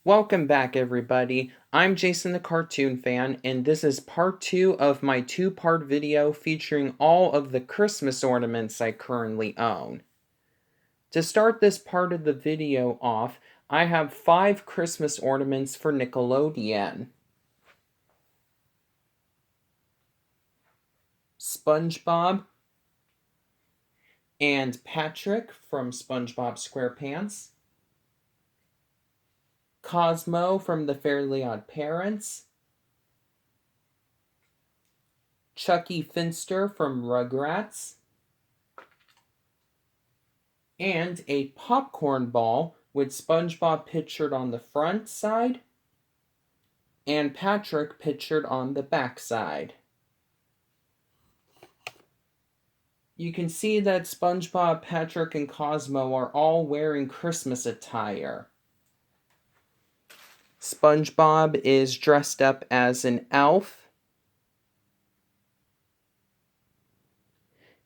Welcome back, everybody. I'm Jason the Cartoon Fan, and this is part 2 of my two-part video featuring all of the Christmas ornaments I currently own. To start this part of the video off, I have 5 Christmas ornaments for Nickelodeon. SpongeBob and Patrick from SpongeBob SquarePants. Cosmo from the Fairly Odd Parents. Chucky Finster from Rugrats. And a popcorn ball with SpongeBob pictured on the front side and Patrick pictured on the back side. You can see that SpongeBob, Patrick, and Cosmo are all wearing Christmas attire. SpongeBob is dressed up as an elf,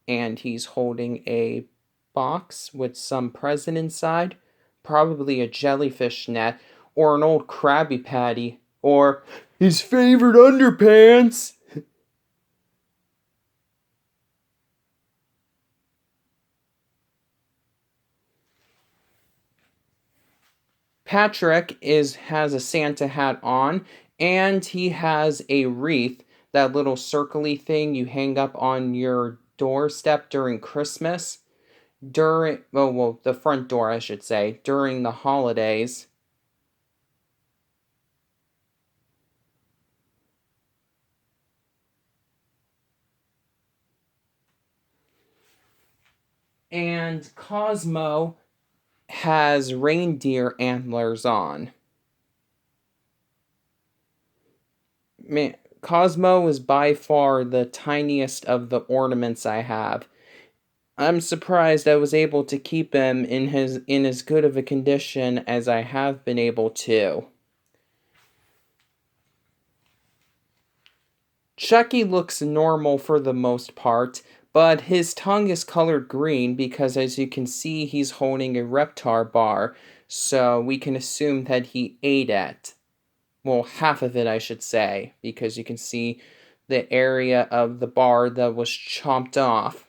and he's holding a box with some present inside, probably a jellyfish net, or an old Krabby Patty, or his favorite underpants. Patrick has a Santa hat on, and he has a wreath, that little circly thing you hang up on your doorstep during Christmas, the front door, I should say, during the holidays. And Cosmo has reindeer antlers on. Man, Cosmo is by far the tiniest of the ornaments I have. I'm surprised I was able to keep him in as good of a condition as I have been able to. Chucky looks normal for the most part, but his tongue is colored green because, as you can see, he's holding a Reptar bar, so we can assume that he ate it. Well, half of it, I should say, because you can see the area of the bar that was chomped off.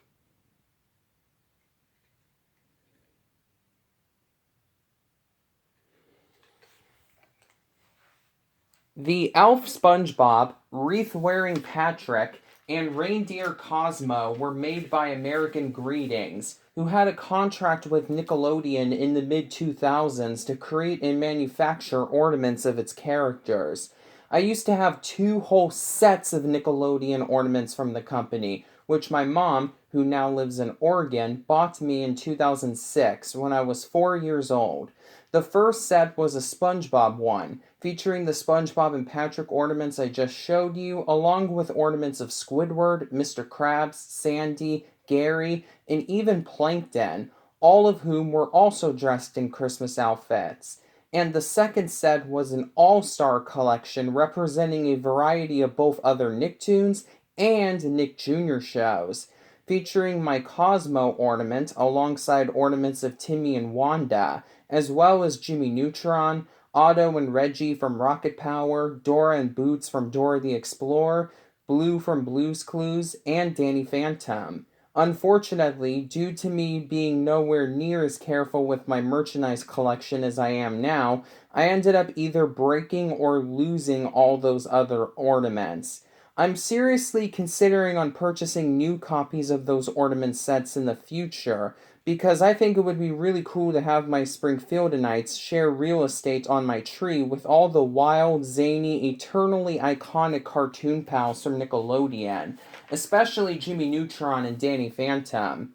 The elf SpongeBob, wreath-wearing Patrick, and reindeer Cosmo were made by American Greetings, who had a contract with Nickelodeon in the mid-2000s to create and manufacture ornaments of its characters. I used to have 2 whole sets of Nickelodeon ornaments from the company, which my mom, who now lives in Oregon, bought me in 2006 when I was 4 years old. The first set was a SpongeBob one, featuring the SpongeBob and Patrick ornaments I just showed you, along with ornaments of Squidward, Mr. Krabs, Sandy, Gary, and even Plankton, all of whom were also dressed in Christmas outfits. And the second set was an all-star collection representing a variety of both other Nicktoons and Nick Jr. shows, featuring my Cosmo ornament alongside ornaments of Timmy and Wanda, as well as Jimmy Neutron, Otto and Reggie from Rocket Power, Dora and Boots from Dora the Explorer, Blue from Blue's Clues, and Danny Phantom. Unfortunately, due to me being nowhere near as careful with my merchandise collection as I am now, I ended up either breaking or losing all those other ornaments. I'm seriously considering on purchasing new copies of those ornament sets in the future, because I think it would be really cool to have my Springfieldites share real estate on my tree with all the wild, zany, eternally iconic cartoon pals from Nickelodeon, especially Jimmy Neutron and Danny Phantom.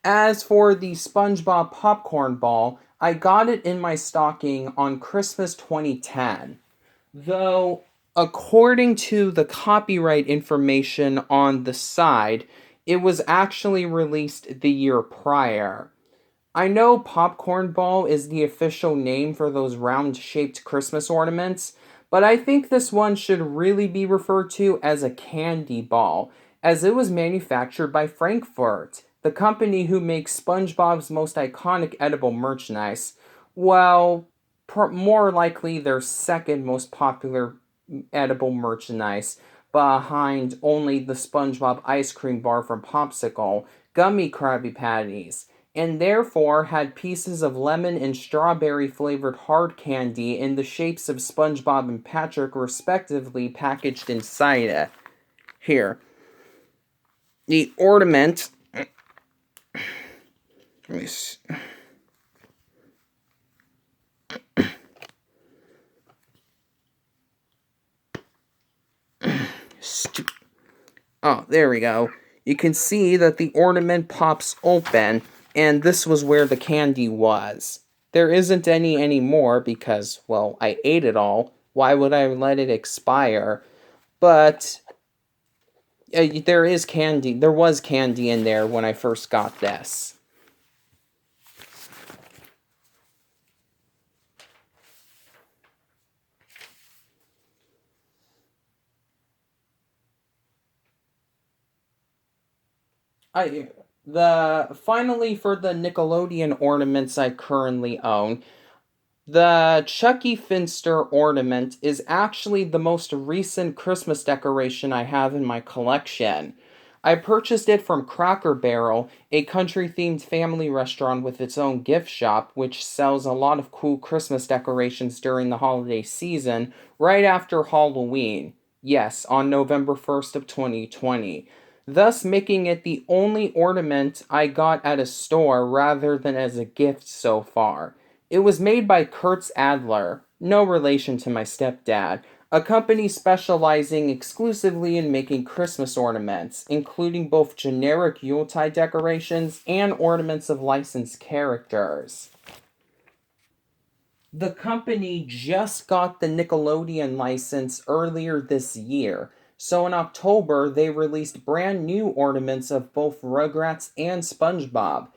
As for the SpongeBob popcorn ball, I got it in my stocking on Christmas 2010. Though, according to the copyright information on the side, it was actually released the year prior. I know popcorn ball is the official name for those round-shaped Christmas ornaments, but I think this one should really be referred to as a candy ball, as it was manufactured by Frankfurt, the company who makes SpongeBob's most iconic edible merchandise. Well, more likely their second most popular edible merchandise, behind only the SpongeBob ice cream bar from Popsicle, gummy Krabby Patties, and therefore had pieces of lemon and strawberry flavored hard candy in the shapes of SpongeBob and Patrick, respectively, packaged inside it. Here, the ornament. Let me see. Oh, there we go. You can see that the ornament pops open, and this was where the candy was. There isn't any anymore because, well, I ate it all. Why would I let it expire? But there is candy. There was candy in there when I first got this. Finally, for the Nickelodeon ornaments I currently own, the Chucky Finster ornament is actually the most recent Christmas decoration I have in my collection. I purchased it from Cracker Barrel, a country-themed family restaurant with its own gift shop, which sells a lot of cool Christmas decorations during the holiday season, right after Halloween. Yes, on November 1st of 2020. Thus making it the only ornament I got at a store rather than as a gift so far. It was made by Kurtz Adler, no relation to my stepdad, a company specializing exclusively in making Christmas ornaments, including both generic Yuletide decorations and ornaments of licensed characters. The company just got the Nickelodeon license earlier this year, so in October they released brand new ornaments of both Rugrats and SpongeBob,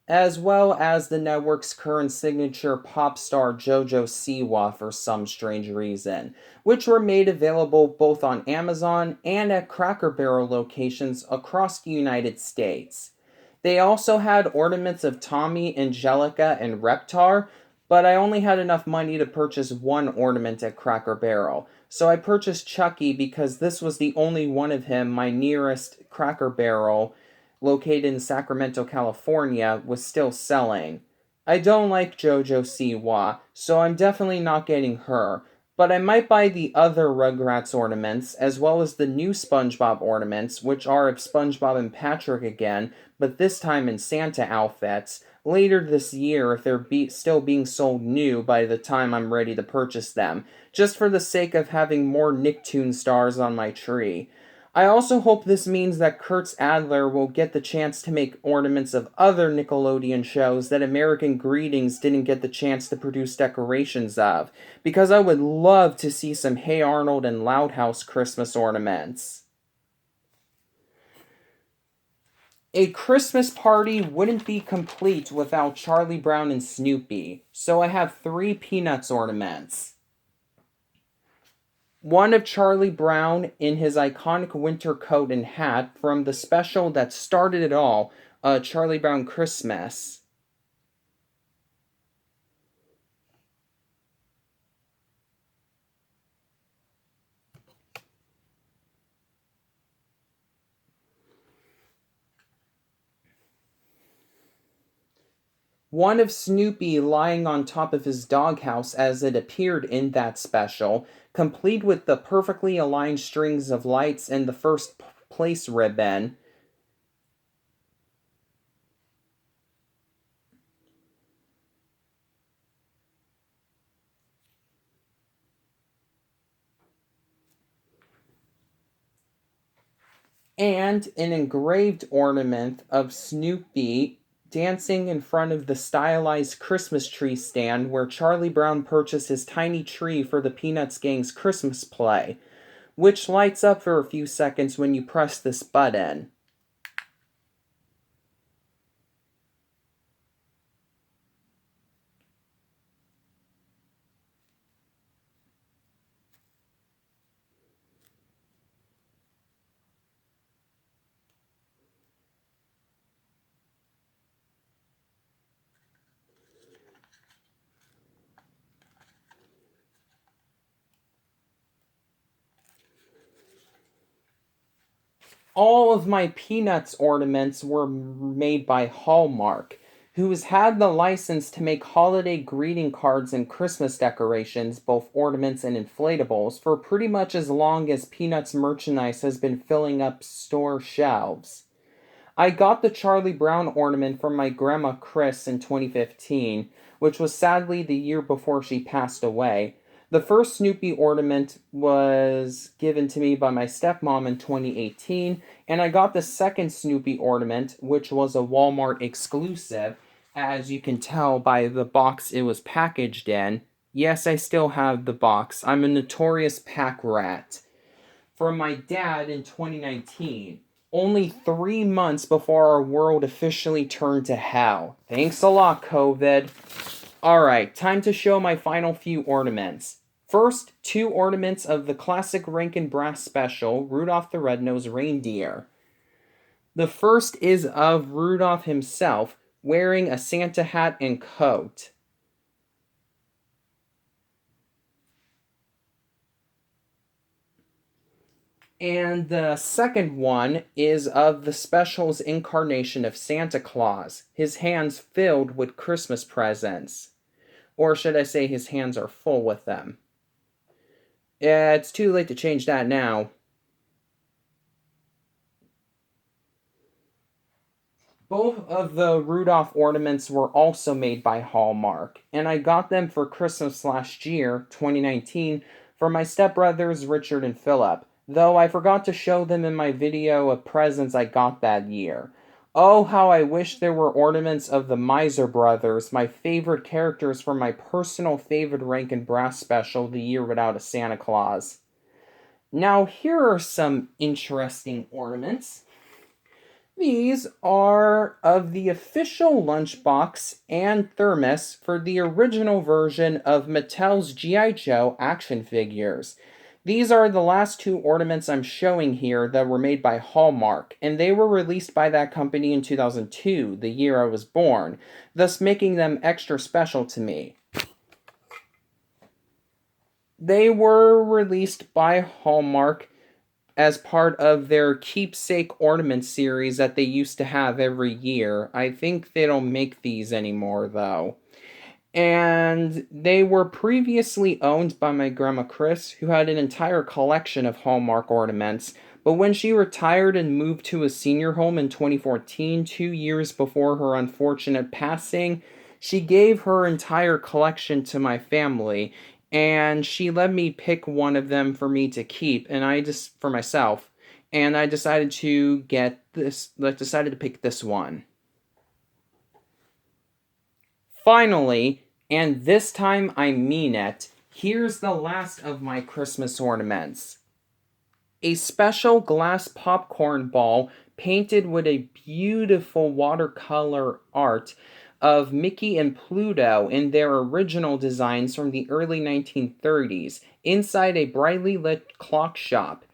as well as the network's current signature pop star JoJo Siwa for some strange reason, which were made available both on Amazon and at Cracker Barrel locations across the United States. They also had ornaments of Tommy, Angelica, and Reptar, but I only had enough money to purchase one ornament at Cracker Barrel, so I purchased Chucky because this was the only one of him my nearest Cracker Barrel, located in Sacramento, California, was still selling. I don't like JoJo Siwa, so I'm definitely not getting her, but I might buy the other Rugrats ornaments, as well as the new SpongeBob ornaments, which are of SpongeBob and Patrick again, but this time in Santa outfits, later this year if they're still being sold new by the time I'm ready to purchase them, just for the sake of having more Nicktoon stars on my tree. I also hope this means that Kurtz Adler will get the chance to make ornaments of other Nickelodeon shows that American Greetings didn't get the chance to produce decorations of, because I would love to see some Hey Arnold and Loud House Christmas ornaments. A Christmas party wouldn't be complete without Charlie Brown and Snoopy, so I have 3 Peanuts ornaments. One of Charlie Brown in his iconic winter coat and hat from the special that started it all, Charlie Brown Christmas. One of Snoopy lying on top of his doghouse as it appeared in that special, complete with the perfectly aligned strings of lights and the first place ribbon. And an engraved ornament of Snoopy dancing in front of the stylized Christmas tree stand where Charlie Brown purchased his tiny tree for the Peanuts gang's Christmas play, which lights up for a few seconds when you press this button. All of my Peanuts ornaments were made by Hallmark, who has had the license to make holiday greeting cards and Christmas decorations, both ornaments and inflatables, for pretty much as long as Peanuts merchandise has been filling up store shelves. I got the Charlie Brown ornament from my grandma Chris in 2015, which was sadly the year before she passed away. The first Snoopy ornament was given to me by my stepmom in 2018, and I got the second Snoopy ornament, which was a Walmart exclusive, as you can tell by the box it was packaged in. Yes, I still have the box. I'm a notorious pack rat. From my dad in 2019, only 3 months before our world officially turned to hell. Thanks a lot, COVID. Alright, time to show my final few ornaments. First, 2 ornaments of the classic Rankin Brass special, Rudolph the Red-Nosed Reindeer. The first is of Rudolph himself, wearing a Santa hat and coat. And the second one is of the special's incarnation of Santa Claus, his hands filled with Christmas presents. Or should I say his hands are full with them? Yeah, it's too late to change that now. Both of the Rudolph ornaments were also made by Hallmark, and I got them for Christmas last year, 2019, for my stepbrothers Richard and Philip, though I forgot to show them in my video of presents I got that year. Oh, how I wish there were ornaments of the Miser Brothers, my favorite characters from my personal favorite Rankin Brass special, The Year Without a Santa Claus. Now, here are some interesting ornaments. These are of the official lunchbox and thermos for the original version of Mattel's G.I. Joe action figures. These are the last 2 ornaments I'm showing here that were made by Hallmark, and they were released by that company in 2002, the year I was born, thus making them extra special to me. They were released by Hallmark as part of their keepsake ornament series that they used to have every year. I think they don't make these anymore, though. And they were previously owned by my grandma Chris, who had an entire collection of Hallmark ornaments. But when she retired and moved to a senior home in 2014, 2 years before her unfortunate passing, she gave her entire collection to my family, and she let me pick one of them for me to keep, and for myself, and I decided to pick this one. Finally, and this time I mean it, here's the last of my Christmas ornaments. A special glass popcorn ball painted with a beautiful watercolor art of Mickey and Pluto in their original designs from the early 1930s inside a brightly lit clock shop,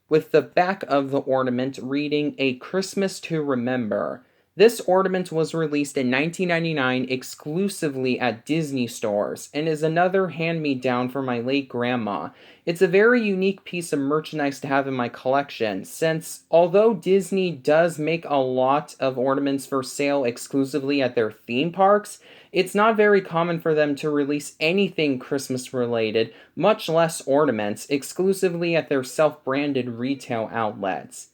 with the back of the ornament reading "A Christmas to Remember." This ornament was released in 1999 exclusively at Disney stores and is another hand-me-down for my late grandma. It's a very unique piece of merchandise to have in my collection, since although Disney does make a lot of ornaments for sale exclusively at their theme parks, it's not very common for them to release anything Christmas-related, much less ornaments, exclusively at their self-branded retail outlets.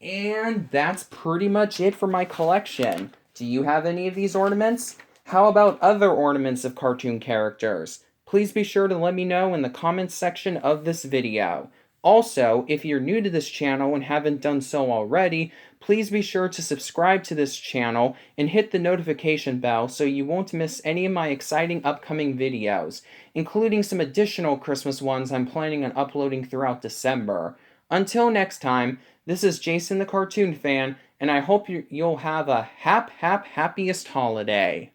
And that's pretty much it for my collection. Do you have any of these ornaments? How about other ornaments of cartoon characters? Please be sure to let me know in the comments section of this video. Also, if you're new to this channel and haven't done so already, please be sure to subscribe to this channel and hit the notification bell so you won't miss any of my exciting upcoming videos, including some additional Christmas ones I'm planning on uploading throughout December. Until next time, this is Jason the Cartoon Fan, and I hope you'll have a happiest holiday.